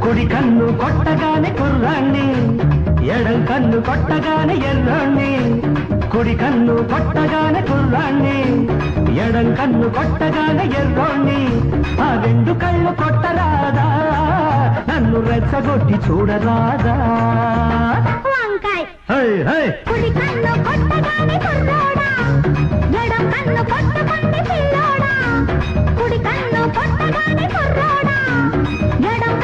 కుడి కన్ను కొట్టగానే కుర్రాణ్ణి, ఎడం కన్ను కొట్టగానే ఎర్రాణ్ణి. కుడి కన్ను కొట్టగానే కుర్రాణ్ణి, ఎడం కన్ను కొట్టగానే ఎర్రోణ్ణి. ఆ రెండు కళ్ళు కొట్టరాదా, నన్ను రెచ్చగొట్టి చూడరాదా? వంకాయ్ హై హై కుడి కన్ను కొట్టగానే కుర్రోడా, ఎడం కన్ను కొట్టగానే పిల్లోడా. కుడి కన్ను కొట్టగానే కుర్రోడా, ఎడం